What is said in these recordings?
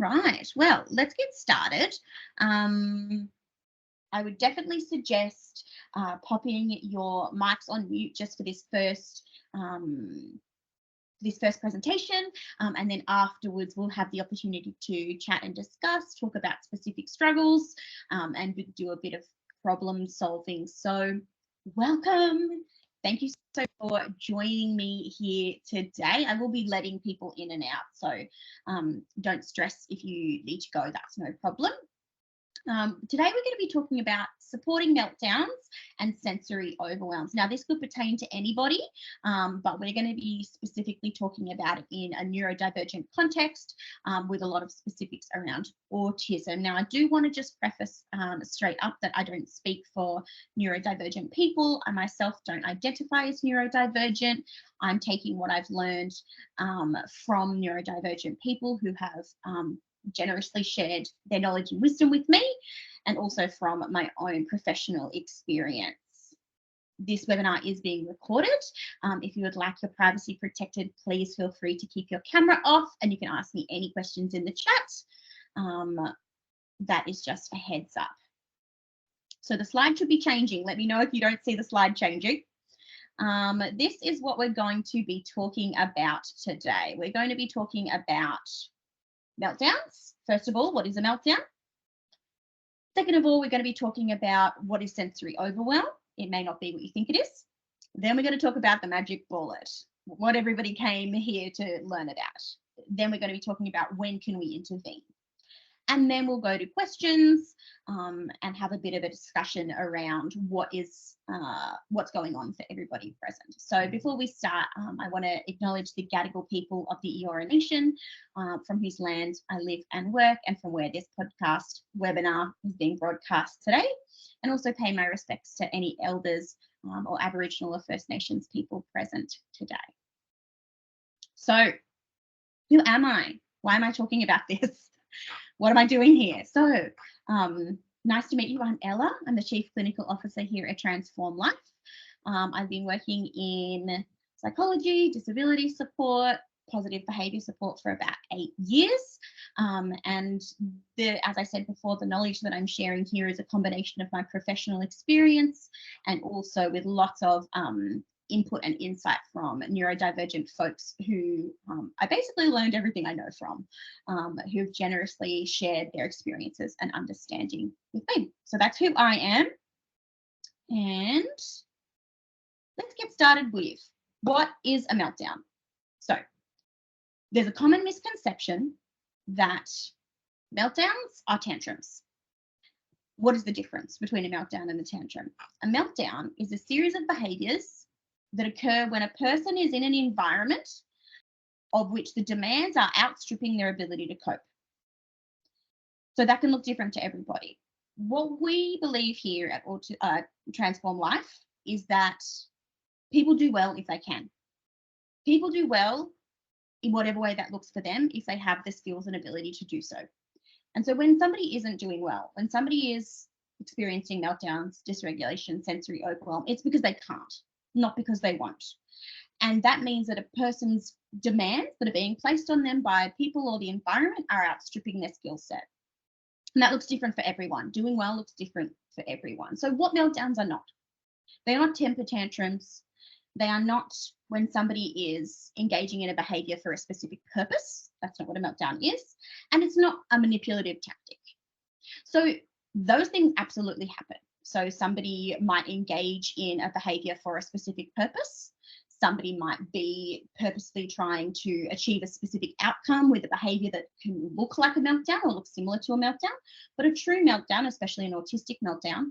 right. Well, let's get started. I would definitely suggest popping your mics on mute just for this first presentation, and then afterwards we'll have the opportunity to chat and discuss, talk about specific struggles, and do a bit of problem solving. So welcome. Thank you so for joining me here today. I will be letting people in and out, so don't stress if you need to go, that's no problem. Today we're going to be talking about supporting meltdowns and sensory overwhelms. Now, this could pertain to anybody, but we're going to be specifically talking about it in a neurodivergent context, with a lot of specifics around autism. Now, I do want to just preface straight up that I don't speak for neurodivergent people. I myself don't identify as neurodivergent. I'm taking what I've learned from neurodivergent people who have generously shared their knowledge and wisdom with me, and also from my own professional experience. This webinar is being recorded. If you would like your privacy protected, please feel free to keep your camera off, and you can ask me any questions in the chat. That is just a heads up. So the slide should be changing. Let me know if you don't see the slide changing. This is what we're going to be talking about today. We're going to be talking about meltdowns. First of all, what is a meltdown? Second of all, we're going to be talking about what is sensory overwhelm. It may not be what you think it is. Then we're going to talk about the magic bullet, what everybody came here to learn about. Then we're going to be talking about when can we intervene. And then we'll go to questions and have a bit of a discussion around what's going on for everybody present. So before we start, I want to acknowledge the Gadigal people of the Eora Nation, from whose land I live and work, and from where this podcast webinar is being broadcast today, and also pay my respects to any elders or Aboriginal or First Nations people present today. So who am I? Why am I talking about this? What am I doing here? So nice to meet you. I'm Ella. I'm the Chief Clinical Officer here at Transform Life. I've been working in psychology, disability support, positive behaviour support for about 8 years. And as I said before, the knowledge that I'm sharing here is a combination of my professional experience and also with lots of input and insight from neurodivergent folks who I basically learned everything I know from, who've generously shared their experiences and understanding with me. So that's who I am. And let's get started with what is a meltdown. So there's a common misconception that meltdowns are tantrums. What is the difference between a meltdown and a tantrum? A meltdown is a series of behaviours that occur when a person is in an environment of which the demands are outstripping their ability to cope. So that can look different to everybody. What we believe here at Transform Life is that people do well if they can. People do well in whatever way that looks for them if they have the skills and ability to do so. And so when somebody isn't doing well, when somebody is experiencing meltdowns, dysregulation, sensory overwhelm, it's because they can't, not because they won't. And that means that a person's demands that are being placed on them by people or the environment are outstripping their skill set. And that looks different for everyone. Doing well looks different for everyone. So what meltdowns are not? They are not temper tantrums. They are not when somebody is engaging in a behaviour for a specific purpose. That's not what a meltdown is. And it's not a manipulative tactic. So those things absolutely happen. So somebody might engage in a behaviour for a specific purpose. Somebody might be purposely trying to achieve a specific outcome with a behaviour that can look like a meltdown or look similar to a meltdown. But a true meltdown, especially an autistic meltdown,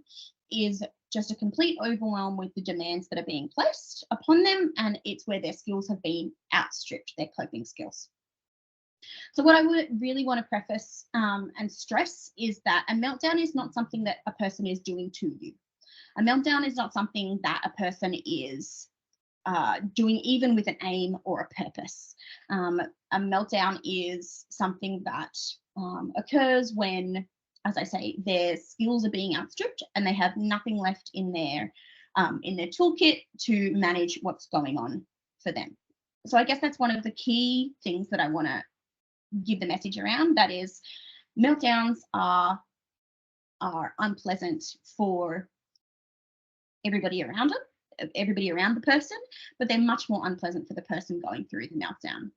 is just a complete overwhelm with the demands that are being placed upon them, and it's where their skills have been outstripped, their coping skills. So what I would really want to preface and stress is that a meltdown is not something that a person is doing to you. A meltdown is not something that a person is doing even with an aim or a purpose. A meltdown is something that occurs when, as I say, their skills are being outstripped and they have nothing left in their toolkit to manage what's going on for them. So I guess that's one of the key things that I want to give the message around. That is, meltdowns are unpleasant for everybody around the person, but they're much more unpleasant for the person going through the meltdown.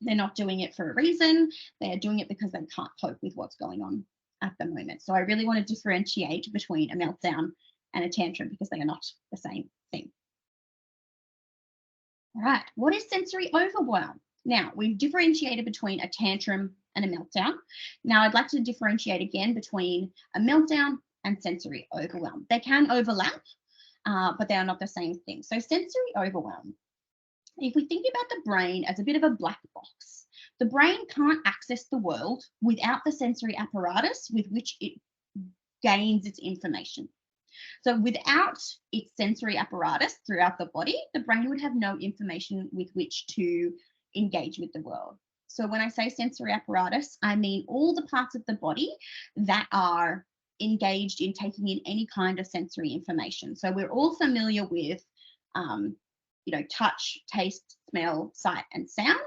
They're not doing it for a reason. They're doing it because they can't cope with what's going on at the moment. So I really want to differentiate between a meltdown and a tantrum because they are not the same thing. All right, what is sensory overwhelm? Now, we've differentiated between a tantrum and a meltdown. Now, I'd like to differentiate again between a meltdown and sensory overwhelm. They can overlap, but they are not the same thing. So sensory overwhelm, if we think about the brain as a bit of a black box, the brain can't access the world without the sensory apparatus with which it gains its information. So without its sensory apparatus throughout the body, the brain would have no information with which to engage with the world. So when I say sensory apparatus, I mean all the parts of the body that are engaged in taking in any kind of sensory information. So we're all familiar with touch, taste, smell, sight, and sound.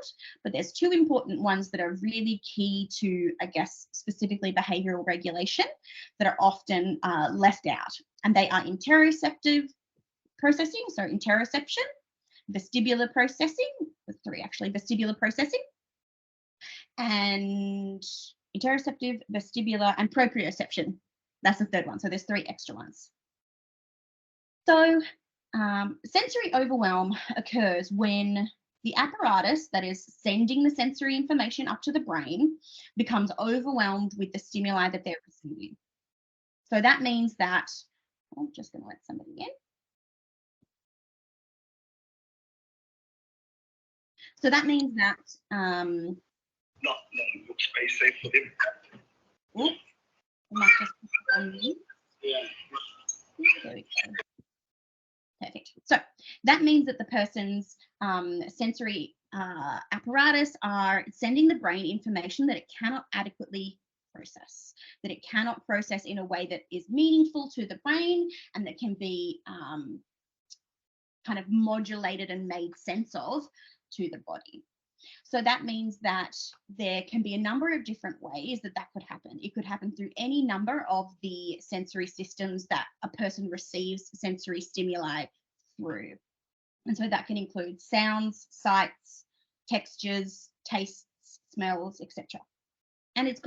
But there's two important ones that are really key to, I guess, specifically behavioural regulation that are often left out. And they are interoceptive processing, so interoception, vestibular processing, there's three actually, vestibular processing, and interoceptive, vestibular, and proprioception. That's the third one. So there's three extra ones. So sensory overwhelm occurs when the apparatus that is sending the sensory information up to the brain becomes overwhelmed with the stimuli that they're receiving. So that means that, I'm just going to let somebody in. So that means that not space safe. I might just put on mute. There we go. Perfect. So that means that the person's sensory apparatus are sending the brain information that it cannot adequately process, that it cannot process in a way that is meaningful to the brain and that can be kind of modulated and made sense of to the body. So that means that there can be a number of different ways that could happen. It could happen through any number of the sensory systems that a person receives sensory stimuli through. And so that can include sounds, sights, textures, tastes, smells, etc. And it's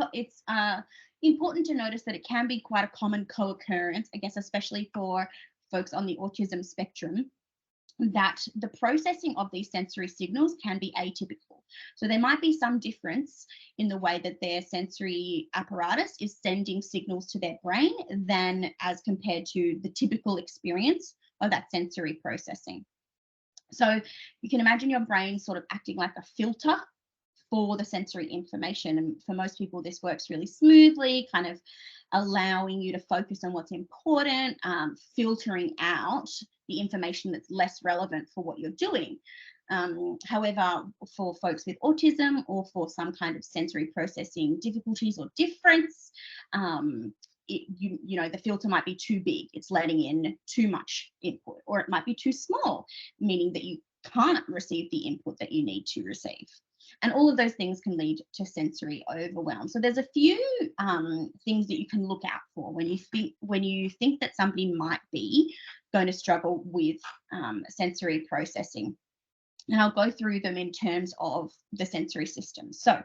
important to notice that it can be quite a common co-occurrence, I guess, especially for folks on the autism spectrum, that the processing of these sensory signals can be atypical. So there might be some difference in the way that their sensory apparatus is sending signals to their brain than as compared to the typical experience of that sensory processing. So you can imagine your brain sort of acting like a filter for the sensory information. And for most people, this works really smoothly, kind of allowing you to focus on what's important, filtering out the information that's less relevant for what you're doing. However, for folks with autism or for some kind of sensory processing difficulties or difference, the filter might be too big. It's letting in too much input, or it might be too small, meaning that you can't receive the input that you need to receive. And all of those things can lead to sensory overwhelm. So there's a few things that you can look out for when you think that somebody might be going to struggle with sensory processing. And I'll go through them in terms of the sensory system. So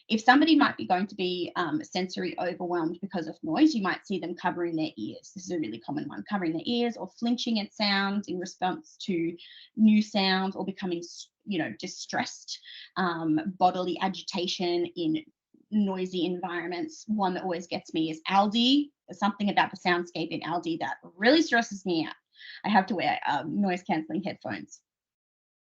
if somebody might be going to be sensory overwhelmed because of noise, you might see them covering their ears. This is a really common one, covering their ears or flinching at sounds in response to new sounds, or becoming, distressed, bodily agitation in noisy environments. One that always gets me is Aldi. There's something about the soundscape in Aldi that really stresses me out. I have to wear noise cancelling headphones.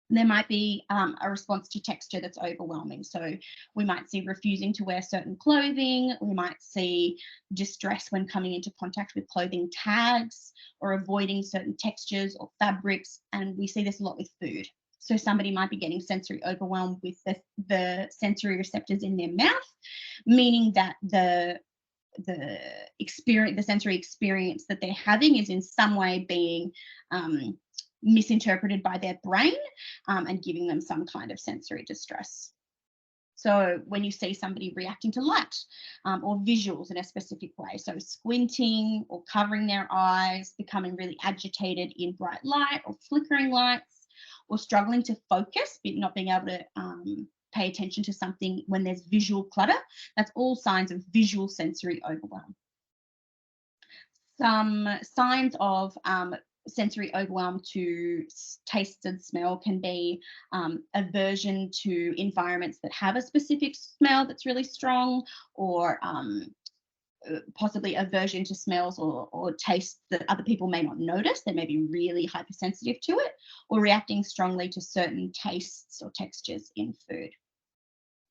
There might be a response to texture that's overwhelming. So we might see refusing to wear certain clothing. We might see distress when coming into contact with clothing tags, or avoiding certain textures or fabrics. And we see this a lot with food. So somebody might be getting sensory overwhelmed with the sensory receptors in their mouth, meaning that the sensory experience that they're having is in some way being misinterpreted by their brain and giving them some kind of sensory distress. So when you see somebody reacting to light or visuals in a specific way, so squinting or covering their eyes, becoming really agitated in bright light or flickering lights, or struggling to focus, but not being able to pay attention to something when there's visual clutter, that's all signs of visual sensory overwhelm. Some signs of sensory overwhelm to taste and smell can be aversion to environments that have a specific smell that's really strong, or possibly aversion to smells or tastes that other people may not notice. They may be really hypersensitive to it, or reacting strongly to certain tastes or textures in food.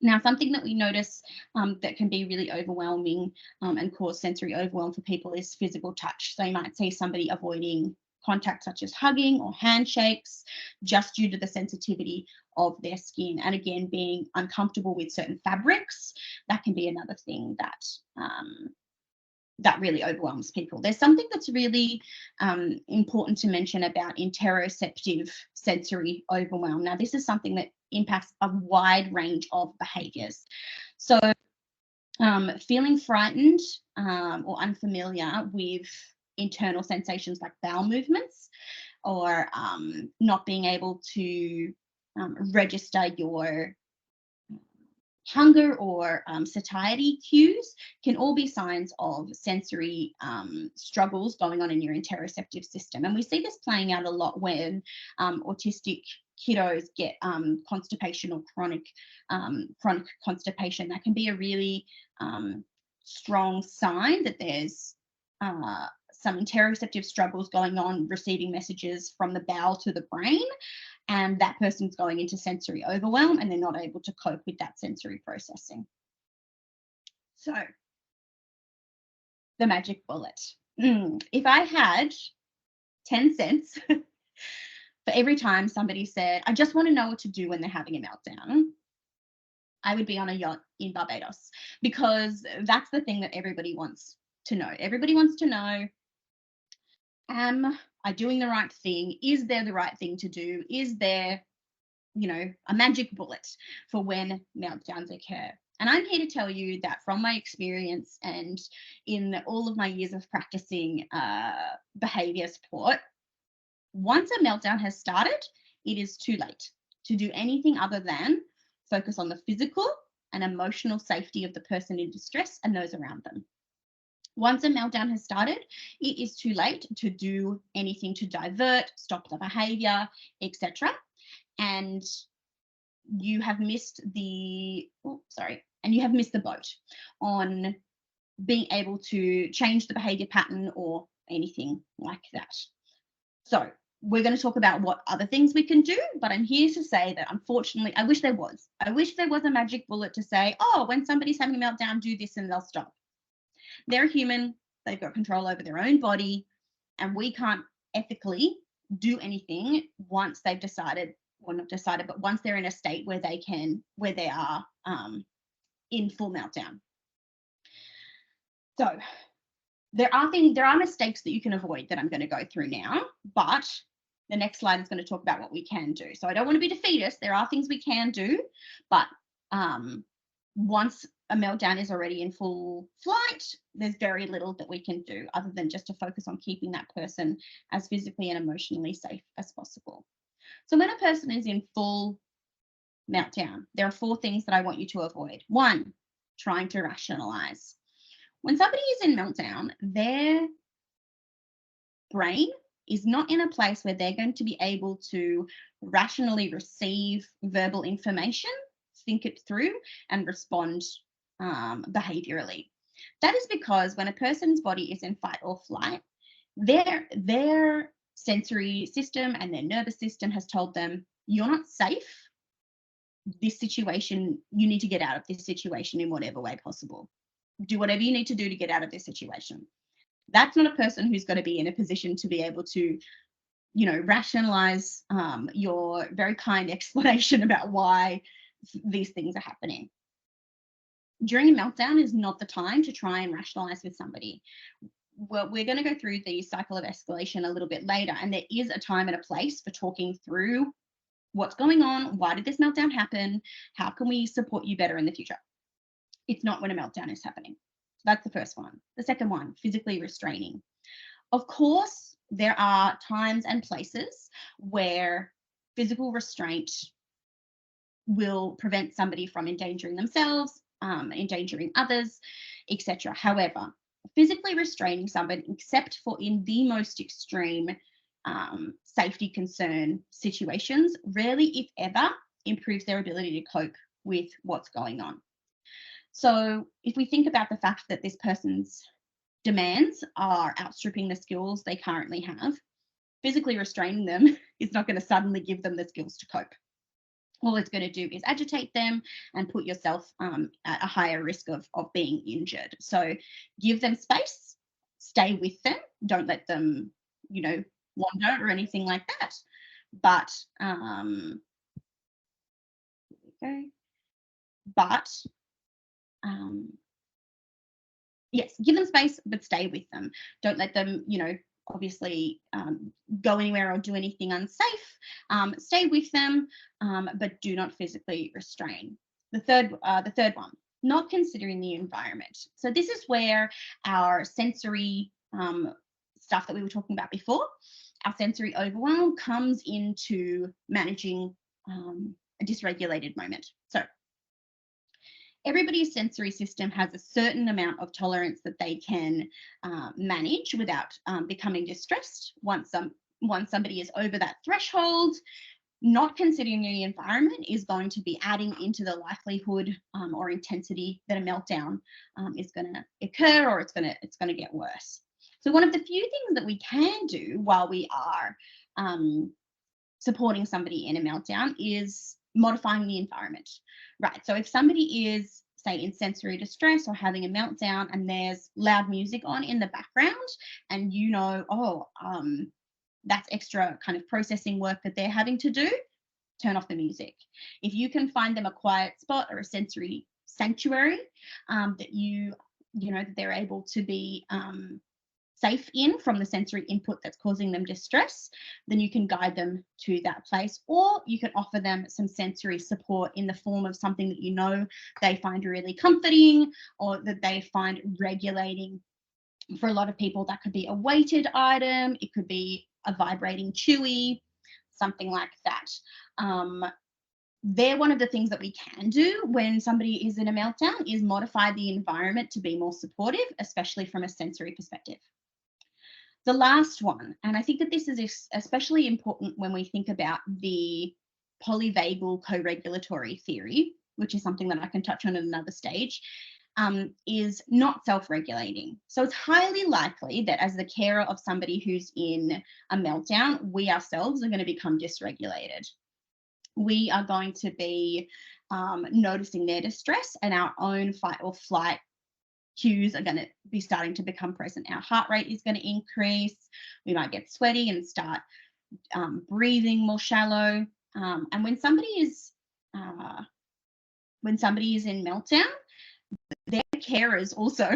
Now, something that we notice that can be really overwhelming and cause sensory overwhelm for people is physical touch. So you might see somebody avoiding contact such as hugging or handshakes just due to the sensitivity of their skin. And again, being uncomfortable with certain fabrics, that can be another thing that that really overwhelms people. There's something that's really important to mention about interoceptive sensory overwhelm. Now, this is something that impacts a wide range of behaviours. So feeling frightened or unfamiliar with internal sensations like bowel movements, or not being able to register your hunger or satiety cues can all be signs of sensory struggles going on in your interoceptive system. And we see this playing out a lot when autistic kiddos get constipation or chronic constipation. That can be a really strong sign that there's some interoceptive struggles going on, receiving messages from the bowel to the brain, and that person's going into sensory overwhelm and they're not able to cope with that sensory processing. So, the magic bullet. If I had 10 cents for every time somebody said, I just want to know what to do when they're having a meltdown, I would be on a yacht in Barbados, because that's the thing that everybody wants to know. Everybody wants to know, am I doing the right thing? Is there the right thing to do? Is there, a magic bullet for when meltdowns occur? And I'm here to tell you that from my experience and in all of my years of practicing behaviour support, once a meltdown has started, it is too late to do anything other than focus on the physical and emotional safety of the person in distress and those around them. Once a meltdown has started, it is too late to do anything to divert, stop the behaviour, etc. And you have missed the boat on being able to change the behaviour pattern or anything like that. So we're going to talk about what other things we can do, but I'm here to say that unfortunately, I wish there was a magic bullet to say, oh, when somebody's having a meltdown, do this and they'll stop. They're human, they've got control over their own body, and we can't ethically do anything once they've decided, or not decided, but once they're in a state where they are in full meltdown. So there are mistakes that you can avoid that I'm going to go through now, but the next slide is going to talk about what we can do. So I don't want to be defeatist. There are things we can do, but once a meltdown is already in full flight, there's very little that we can do other than just to focus on keeping that person as physically and emotionally safe as possible. So when a person is in full meltdown, there are 4 things that I want you to avoid. 1, trying to rationalize. When somebody is in meltdown, their brain is not in a place where they're going to be able to rationally receive verbal information, think it through, and respond behaviorally. That is because when a person's body is in fight or flight, their sensory system and their nervous system has told them, you're not safe. This situation, you need to get out of this situation in whatever way possible. Do whatever you need to do to get out of this situation. That's not a person who's going to be in a position to be able to, rationalize your very kind explanation about why these things are happening. During a meltdown is not the time to try and rationalize with somebody. Well, we're going to go through the cycle of escalation a little bit later, and there is a time and a place for talking through What's going on? Why did this meltdown happen? How can we support you better in the future? It's not when a meltdown is happening. That's the first one. The second one, physically restraining. Of course, there are times and places where physical restraint will prevent somebody from endangering themselves, endangering others, etc. However, physically restraining somebody, except for in the most extreme safety concern situations, rarely, if ever, improves their ability to cope with what's going on. So if we think about the fact that this person's demands are outstripping the skills they currently have, physically restraining them is not going to suddenly give them the skills to cope. All it's going to do is agitate them and put yourself at a higher risk of being injured. So give them space, stay with them, don't let them, wander or anything like that. But yes, give them space, but stay with them. Don't let them, obviously go anywhere or do anything unsafe. Stay with them, but do not physically restrain. The third one, not considering the environment. So this is where our sensory stuff that we were talking about before, our sensory overwhelm, comes into managing a dysregulated moment. So everybody's sensory system has a certain amount of tolerance that they can manage without becoming distressed. Once somebody is over that threshold, not considering the environment is going to be adding into the likelihood or intensity that a meltdown is going to occur, or it's going to get worse. So one of the few things that we can do while we are supporting somebody in a meltdown is modifying the environment, right? So if somebody is, say, in sensory distress or having a meltdown and there's loud music on in the background and that's extra kind of processing work that they're having to do, turn off the music. If you can find them a quiet spot or a sensory sanctuary that that they're able to be safe in from the sensory input that's causing them distress, then you can guide them to that place, or you can offer them some sensory support in the form of something that they find really comforting or that they find regulating. For a lot of people, that could be a weighted item, it could be a vibrating chewy, something like that. They're one of the things that we can do when somebody is in a meltdown, is modify the environment to be more supportive, especially from a sensory perspective. The last one, and I think that this is especially important when we think about the polyvagal co-regulatory theory, which is something that I can touch on at another stage, is not self-regulating. So it's highly likely that as the carer of somebody who's in a meltdown, we ourselves are going to become dysregulated. We are going to be noticing their distress, and our own fight or flight cues are going to be starting to become present. Our heart rate is going to increase. We might get sweaty and start breathing more shallow. And when somebody is in meltdown, their carers also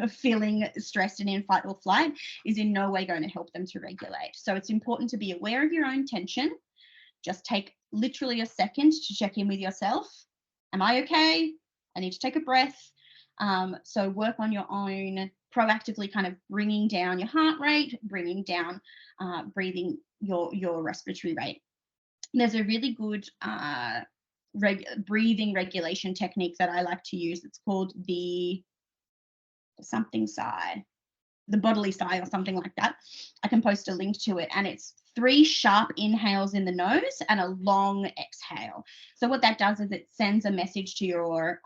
feeling stressed and in fight or flight is in no way going to help them to regulate. So it's important to be aware of your own tension. Just take literally a second to check in with yourself. Am I okay? I need to take a breath. So work on your own, proactively kind of bringing down your heart rate, bringing down breathing, your respiratory rate. There's a really good breathing regulation technique that I like to use. It's called the something sigh, the bodily sigh or something like that. I can post a link to it, and it's 3 sharp inhales in the nose and a long exhale. So what that does is it sends a message to your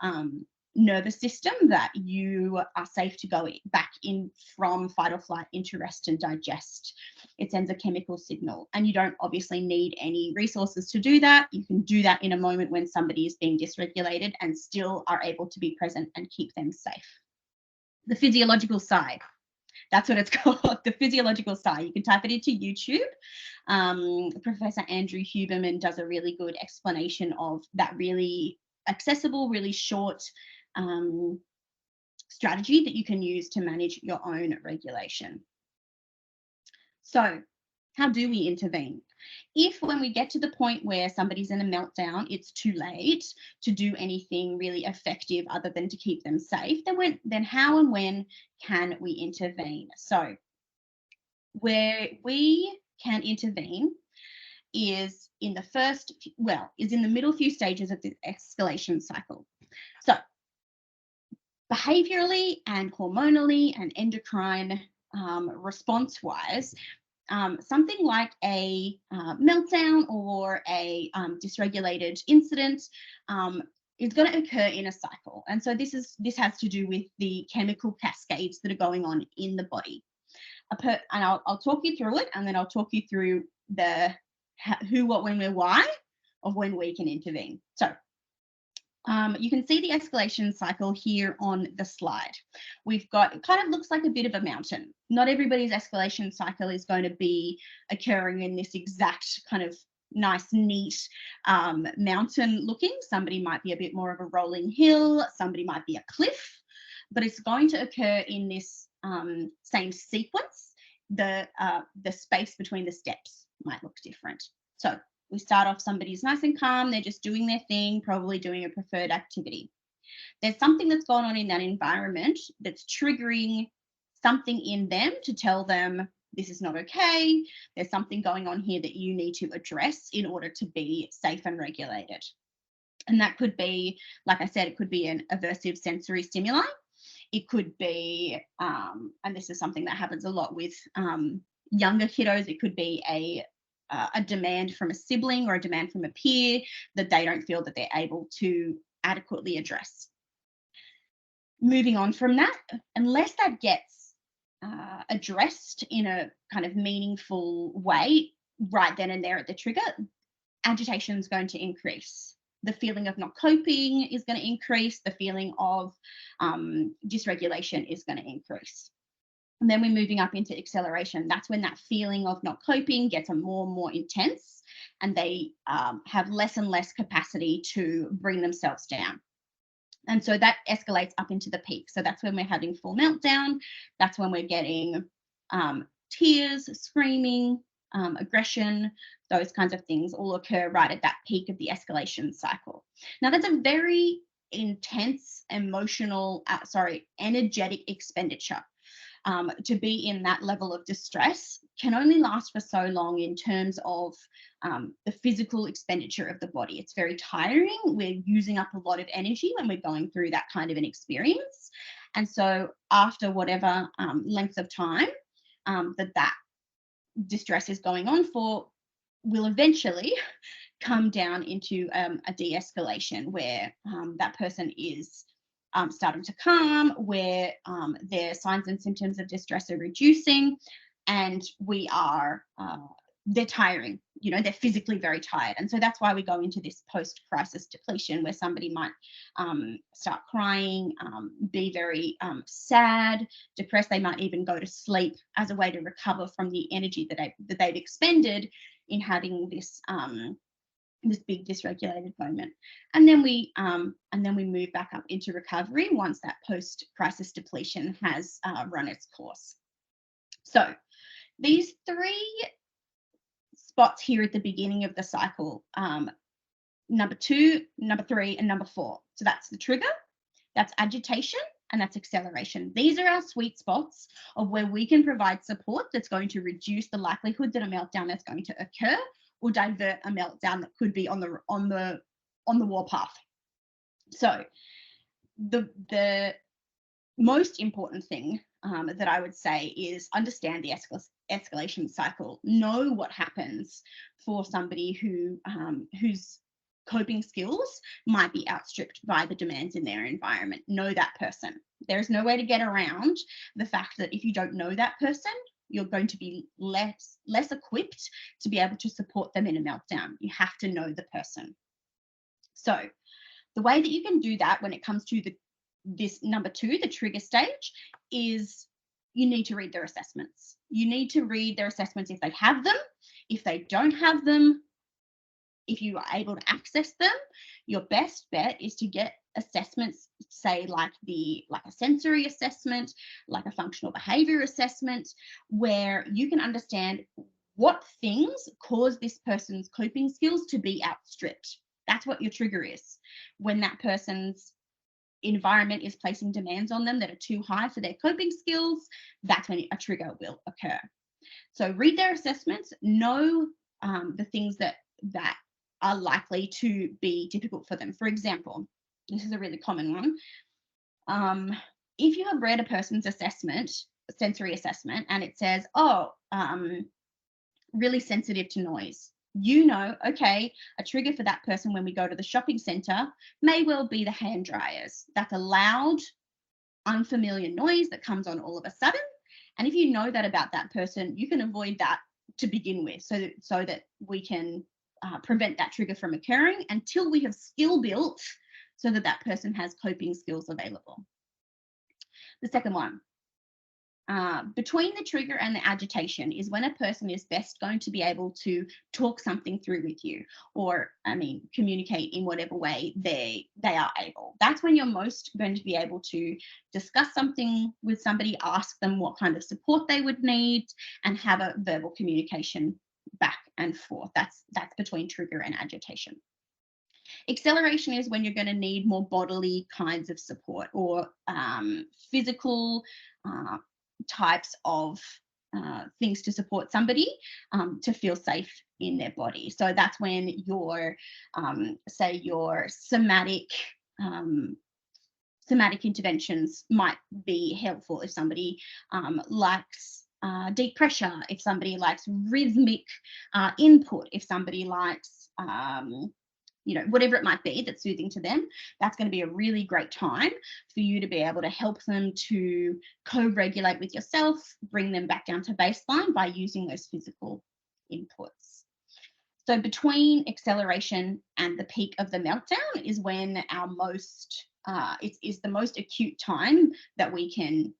nervous system that you are safe to go back in from fight or flight into rest and digest. It sends a chemical signal, and you don't obviously need any resources to do that. You can do that in a moment when somebody is being dysregulated and still are able to be present and keep them safe. The physiological sigh. That's what it's called, the physiological sigh. You can type it into YouTube. Professor Andrew Huberman does a really good explanation of that really accessible, really short strategy that you can use to manage your own regulation. So how do we intervene? If when we get to the point where somebody's in a meltdown, it's too late to do anything really effective other than to keep them safe, then how and when can we intervene? So where we can intervene is in the middle few stages of the escalation cycle. So behaviorally and hormonally and endocrine response wise, something like a meltdown or a dysregulated incident is going to occur in a cycle. And so this has to do with the chemical cascades that are going on in the body. And I'll talk you through it, and then I'll talk you through the who, what, when, where, why of when we can intervene. So you can see the escalation cycle here on the slide. We've got, it kind of looks like a bit of a mountain. Not everybody's escalation cycle is going to be occurring in this exact kind of nice, neat mountain looking. Somebody might be a bit more of a rolling hill, somebody might be a cliff, but it's going to occur in this same sequence. The space between the steps might look different. So we start off, somebody's nice and calm, they're just doing their thing, probably doing a preferred activity. There's something that's going on in that environment that's triggering something in them to tell them this is not okay. There's something going on here that you need to address in order to be safe and regulated. And that could be, like I said, it could be an aversive sensory stimuli. It could be, and this is something that happens a lot with younger kiddos, it could be a demand from a sibling or a demand from a peer that they don't feel that they're able to adequately address. Moving on from that, unless that gets addressed in a kind of meaningful way right then and there at the trigger, agitation is going to increase. The feeling of not coping is going to increase. The feeling of dysregulation is going to increase. And then we're moving up into acceleration. That's when that feeling of not coping gets more and more intense, and they have less and less capacity to bring themselves down. And so that escalates up into the peak. So that's when we're having full meltdown. That's when we're getting tears, screaming, aggression, those kinds of things all occur right at that peak of the escalation cycle. Now, that's a very intense, energetic expenditure. To be in that level of distress can only last for so long in terms of the physical expenditure of the body. It's very tiring. We're using up a lot of energy when we're going through that kind of an experience. And so after whatever length of time that distress is going on for, will eventually come down into a de-escalation where that person is starting to calm, where their signs and symptoms of distress are reducing, and they're tiring, they're physically very tired. And so that's why we go into this post-crisis depletion, where somebody might start crying, be very sad, depressed. They might even go to sleep as a way to recover from the energy that they've expended in having this big dysregulated moment. And then we move back up into recovery once that post-crisis depletion has run its course. So these three spots here at the beginning of the cycle, number 2, number 3, and number 4. So that's the trigger, that's agitation, and that's acceleration. These are our sweet spots of where we can provide support that's going to reduce the likelihood that a meltdown is going to occur, or divert a meltdown that could be on the warpath. So the most important thing that I would say is understand the escalation cycle. Know what happens for somebody whose coping skills might be outstripped by the demands in their environment. Know that person. There's no way to get around the fact that if you don't know that person, you're going to be less equipped to be able to support them in a meltdown. You have to know the person. So the way that you can do that when it comes to this number 2, the trigger stage, is you need to read their assessments. You need to read their assessments if they have them. If they don't have them, if you are able to access them, your best bet is to get assessments, say like a sensory assessment, like a functional behavior assessment, where you can understand what things cause this person's coping skills to be outstripped. That's what your trigger is. When that person's environment is placing demands on them that are too high for their coping skills, that's when a trigger will occur. So read their assessments, know the things that are likely to be difficult for them. For example, this is a really common one. If you have read a person's assessment, sensory assessment, and it says, really sensitive to noise, you know, okay, a trigger for that person when we go to the shopping centre may well be the hand dryers. That's a loud, unfamiliar noise that comes on all of a sudden. And if you know that about that person, you can avoid that to begin with, so that we can prevent that trigger from occurring until we have skill built so that that person has coping skills available. The second one, between the trigger and the agitation is when a person is best going to be able to talk something through with you, or communicate in whatever way they are able. That's when you're most going to be able to discuss something with somebody, ask them what kind of support they would need, and have a verbal communication back and forth. That's between trigger and agitation. Acceleration is when you're going to need more bodily kinds of support, or physical types of things to support somebody to feel safe in their body. So that's when your say your somatic interventions might be helpful. If somebody likes deep pressure, if somebody likes rhythmic input, if somebody likes whatever it might be that's soothing to them, that's going to be a really great time for you to be able to help them to co-regulate with yourself, bring them back down to baseline by using those physical inputs. So between acceleration and the peak of the meltdown is when our most, it's the most acute time that we can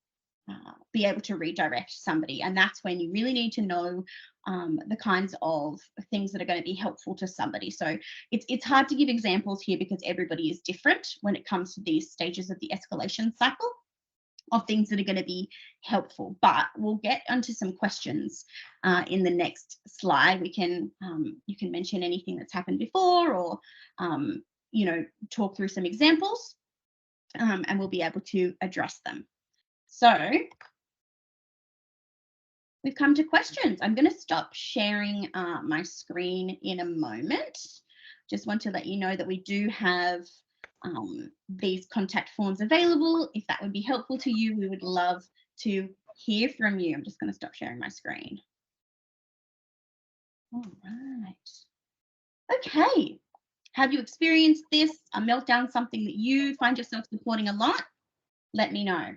be able to redirect somebody. And that's when you really need to know the kinds of things that are going to be helpful to somebody. So it's hard to give examples here because everybody is different when it comes to these stages of the escalation cycle of things that are going to be helpful. But we'll get onto some questions in the next slide. We can you can mention anything that's happened before, or talk through some examples, and we'll be able to address them. So we've come to questions. I'm going to stop sharing my screen in a moment. Just want to let you know that we do have these contact forms available. If that would be helpful to you, we would love to hear from you. I'm just going to stop sharing my screen. All right. Okay. Have you experienced this, a meltdown, something that you find yourself supporting a lot? Let me know.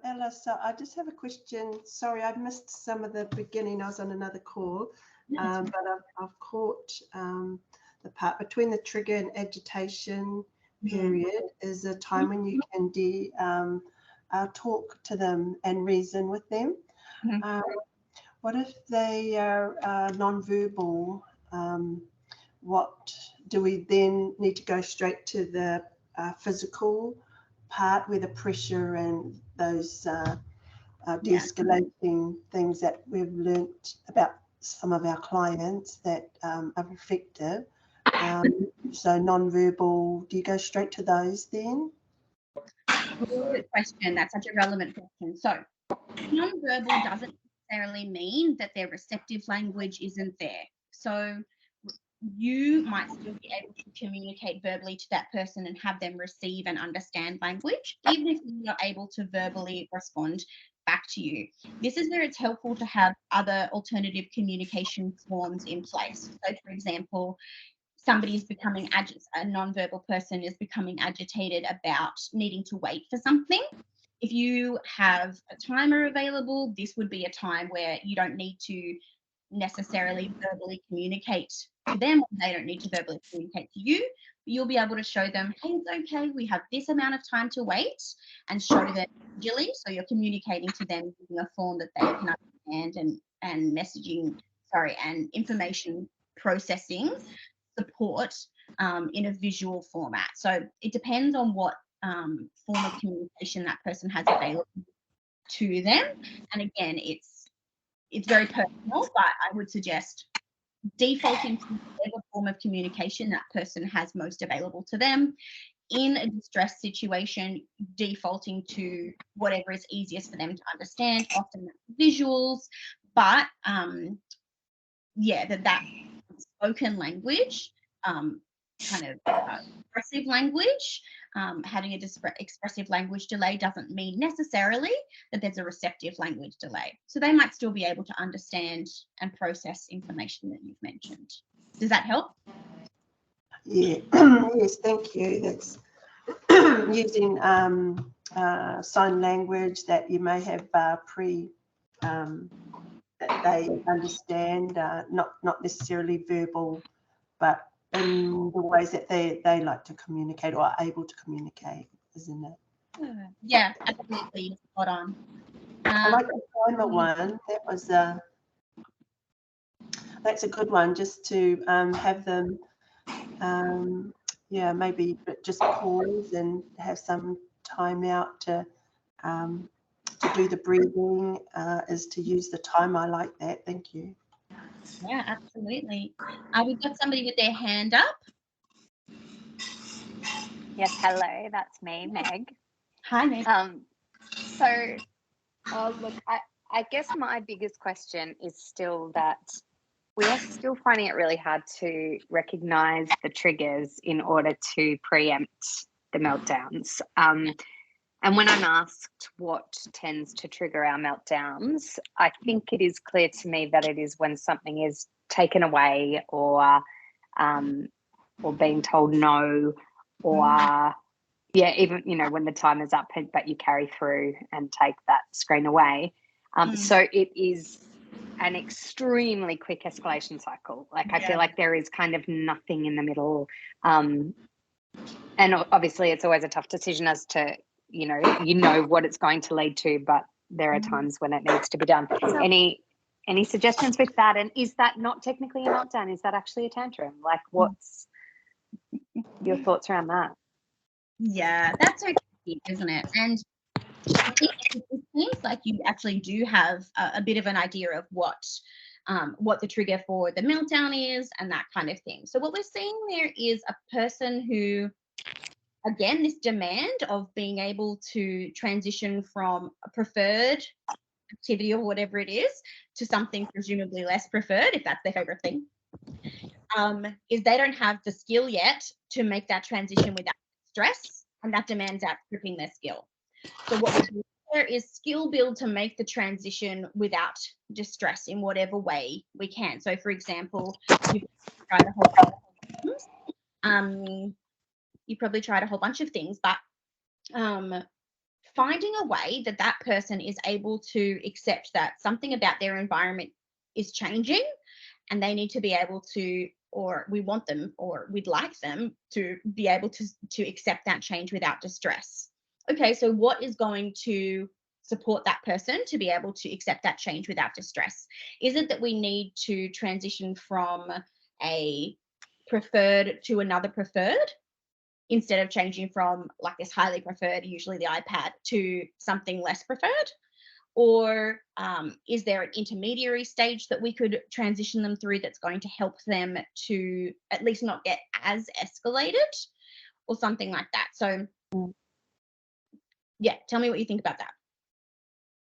Ella, so I just have a question. Sorry, I missed some of the beginning. I was on another call, but I've caught the part between the trigger and agitation period is a time when you can talk to them and reason with them. What if they are non-verbal? What do we then need to go straight to the physical part where the pressure and those de-escalating things that we've learnt about some of our clients that are effective? So non-verbal, do you go straight to those then? Good question. That's such a relevant question. So non-verbal doesn't necessarily mean that their receptive language isn't there. So you might still be able to communicate verbally to that person and have them receive and understand language, even if you're not able to verbally respond back to you. This is where it's helpful to have other alternative communication forms in place. So, for example, somebody is becoming a non-verbal person is becoming agitated about needing to wait for something. If you have a timer available, this would be a time where you don't need to necessarily verbally communicate to them, or they don't need to verbally communicate to you. You'll be able to show them, hey, it's okay, we have this amount of time to wait, and show them visually. So you're communicating to them using a form that they can understand, and messaging, and information processing support in a visual format. So it depends on what form of communication that person has available to them. And again, it's it's very personal, but I would suggest defaulting to whatever form of communication that person has most available to them. In a distress situation, defaulting to whatever is easiest for them to understand, often visuals, but that spoken language, kind of expressive language, having a expressive language delay doesn't mean necessarily that there's a receptive language delay. So they might still be able to understand and process information that you've mentioned. Does that help? Yeah. Yes, thank you. That's using sign language that you may have that they understand, not necessarily verbal, but in the ways that they like to communicate or are able to communicate, isn't it? Yeah, absolutely. Spot on. I like the timer one. That was that's a good one, just to have them maybe just pause and have some time out to do the breathing, is to use the time. I like that. Thank you. Yeah, absolutely. We've got somebody with their hand up. Yes, hello, that's me, Meg. Hi, Meg. Look, I guess my biggest question is still that we are still finding it really hard to recognise the triggers in order to preempt the meltdowns. And when I'm asked what tends to trigger our meltdowns, I think it is clear to me that it is when something is taken away or being told no, or even when the time is up but you carry through and take that screen away. So it is an extremely quick escalation cycle. I feel like there is kind of nothing in the middle. And obviously it's always a tough decision as to, what it's going to lead to, but there are times when it needs to be done. Any suggestions with that? And is that not technically a meltdown? Is that actually a tantrum? What's your thoughts around that? Yeah, that's so tricky, isn't it? And I think it seems like you actually do have a bit of an idea of what the trigger for the meltdown is and that kind of thing. So what we're seeing there is a person who, again, this demand of being able to transition from a preferred activity or whatever it is to something presumably less preferred, if that's their favorite thing, is they don't have the skill yet to make that transition without stress, and that demands outstripping their skill. So what we do there is skill build to make the transition without distress in whatever way we can. So, for example, you probably tried a whole bunch of things, but finding a way that that person is able to accept that something about their environment is changing, and they need to be able to, or we want them, or we'd like them to be able to accept that change without distress. Okay, so what is going to support that person to be able to accept that change without distress? Is it that we need to transition from a preferred to another preferred, instead of changing from this highly preferred, usually the iPad, to something less preferred? Or is there an intermediary stage that we could transition them through that's going to help them to at least not get as escalated, or something like that? So tell me what you think about that.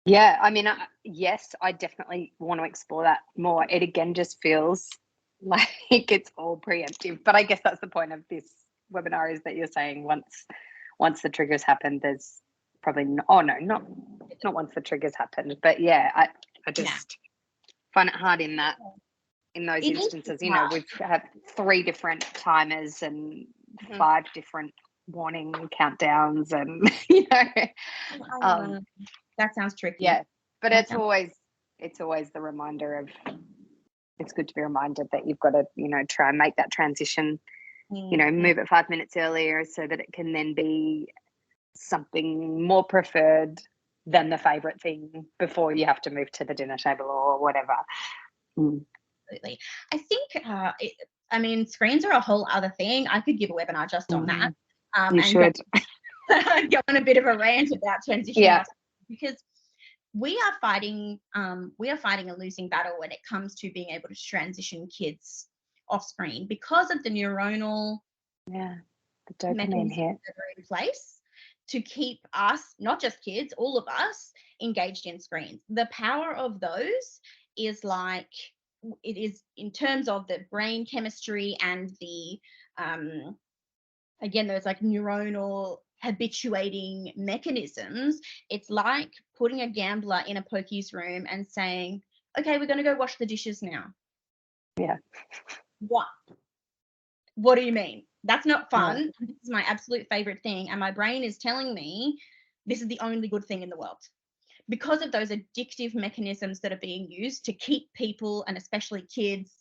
Yeah, I mean, yes, I definitely want to explore that more. It again just feels like it's all preemptive, but I guess that's the point of this webinar, is that you're saying once the triggers happen, there's probably not once the triggers happen, but I just find it hard in those instances. We've had 3 different timers and 5 different warning countdowns, and that sounds tricky. Yeah, but it's always the reminder of, it's good to be reminded that you've got to try and make that transition, move it 5 minutes earlier so that it can then be something more preferred than the favorite thing before you have to move to the dinner table or whatever. Absolutely. I think screens are a whole other thing. I could give a webinar just on that. You should go on a bit of a rant about transition, because we are fighting a losing battle when it comes to being able to transition kids off screen because of the neuronal the dopamine mechanisms hit that are in place to keep us, not just kids, all of us, engaged in screens. The power of those is like, it is in terms of the brain chemistry and the again, those like neuronal habituating mechanisms. It's like putting a gambler in a pokies room and saying, okay, we're going to go wash the dishes now. Yeah. What do you mean? That's not fun. Yeah. This is my absolute favorite thing. And my brain is telling me this is the only good thing in the world because of those addictive mechanisms that are being used to keep people, and especially kids,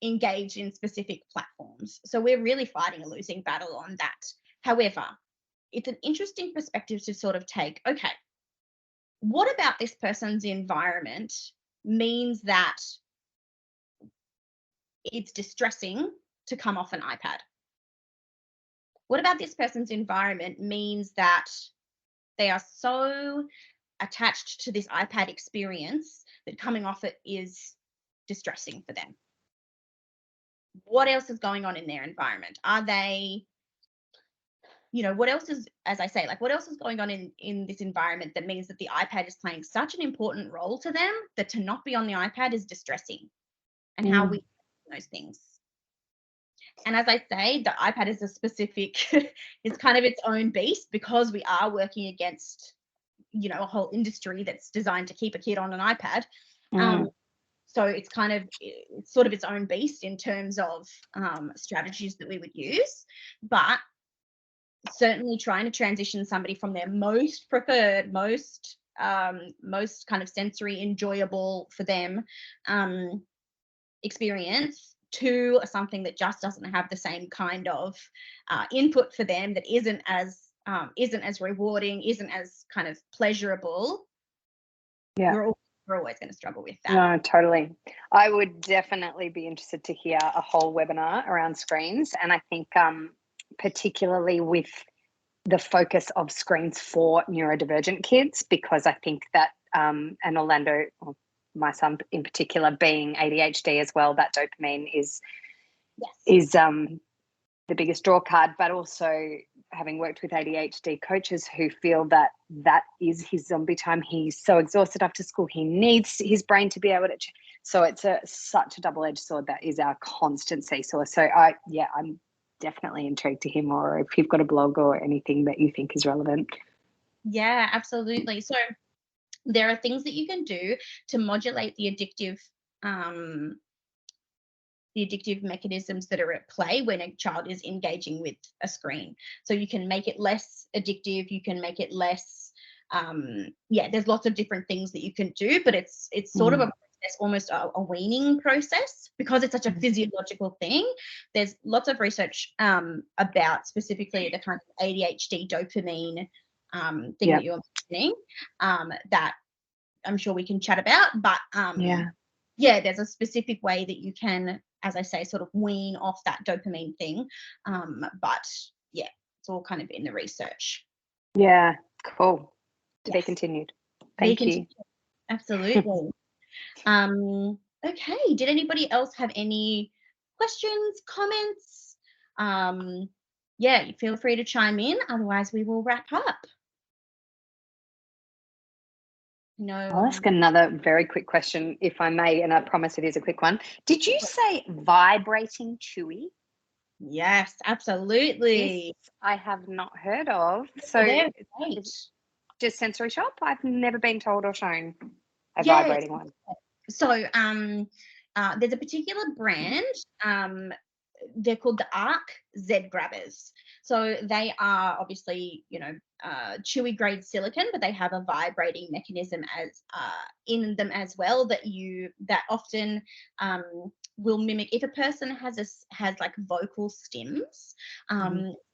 engaged in specific platforms. So we're really fighting a losing battle on that. However, it's an interesting perspective to sort of take, okay, what about this person's environment means that it's distressing to come off an iPad? What about this person's environment means that they are so attached to this iPad experience that coming off it is distressing for them? What else is going on in their environment? Are they, what else is, as I say, like what else is going on in this environment that means that the iPad is playing such an important role to them that to not be on the iPad is distressing, and how we do those things. And as I say, the iPad is a specific, it's kind of its own beast because we are working against, a whole industry that's designed to keep a kid on an iPad. So it's kind of, it's sort of its own beast in terms of strategies that we would use. But certainly trying to transition somebody from their most preferred, most kind of sensory enjoyable for them experience to something that just doesn't have the same kind of input for them, that isn't as rewarding, isn't as kind of pleasurable. Yeah, we're always going to struggle with that. No, totally. I would definitely be interested to hear a whole webinar around screens, and I think particularly with the focus of screens for neurodivergent kids, because I think that and Orlando, my son in particular, being ADHD as well, that dopamine is the biggest draw card, but also having worked with ADHD coaches who feel that that is his zombie time. He's so exhausted after school. He needs his brain to be able to. So it's such a double-edged sword. That is our constant seesaw. So I'm definitely intrigued to hear more, if you've got a blog or anything that you think is relevant. Yeah, absolutely. So there are things that you can do to modulate the addictive mechanisms that are at play when a child is engaging with a screen. So you can make it less addictive, you can make it less, there's lots of different things that you can do, but it's sort of a process, almost a weaning process, because it's such a physiological thing. There's lots of research about specifically the kind of ADHD dopamine thing that you're mentioning, that I'm sure we can chat about, but there's a specific way that you can, as I say, sort of wean off that dopamine thing. But it's all kind of in the research. Yeah, cool. To be continued. Thank you. Absolutely. Okay. Did anybody else have any questions, comments? Feel free to chime in. Otherwise, we will wrap up. No. I'll ask another very quick question, if I may, and I promise it is a quick one. Did you say vibrating chewy? Yes, absolutely. This I have not heard of. So just sensory shop? I've never been told or shown a vibrating one. So there's a particular brand. They're called the Arc Z Grabbers. So they are obviously, chewy grade silicone, but they have a vibrating mechanism as in them as well that often will mimic, if a person has like vocal stims.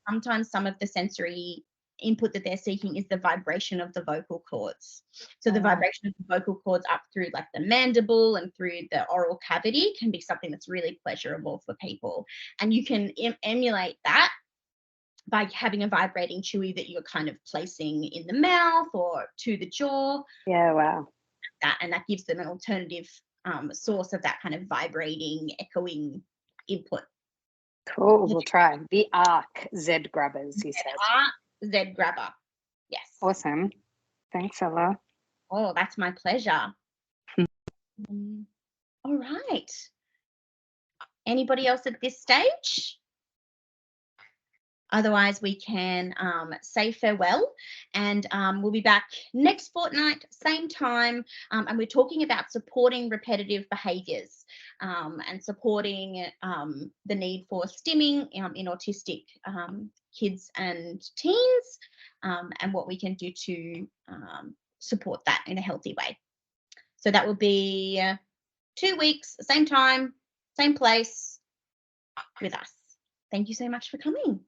Sometimes some of the sensory input that they're seeking is the vibration of the vocal cords. So the vibration of the vocal cords up through like the mandible and through the oral cavity can be something that's really pleasurable for people. And you can emulate that by having a vibrating chewy that you're kind of placing in the mouth or to the jaw. Yeah, wow. And that gives them an alternative source of that kind of vibrating, echoing input. Cool, we'll try. The ARC Z grabbers, you said. ARC Z grabber. Yes. Awesome. Thanks, Ella. Oh, that's my pleasure. All right. Anybody else at this stage? Otherwise, we can say farewell, and we'll be back next fortnight, same time, and we're talking about supporting repetitive behaviours and supporting the need for stimming in autistic kids and teens, and what we can do to support that in a healthy way. So that will be 2 weeks, same time, same place with us. Thank you so much for coming.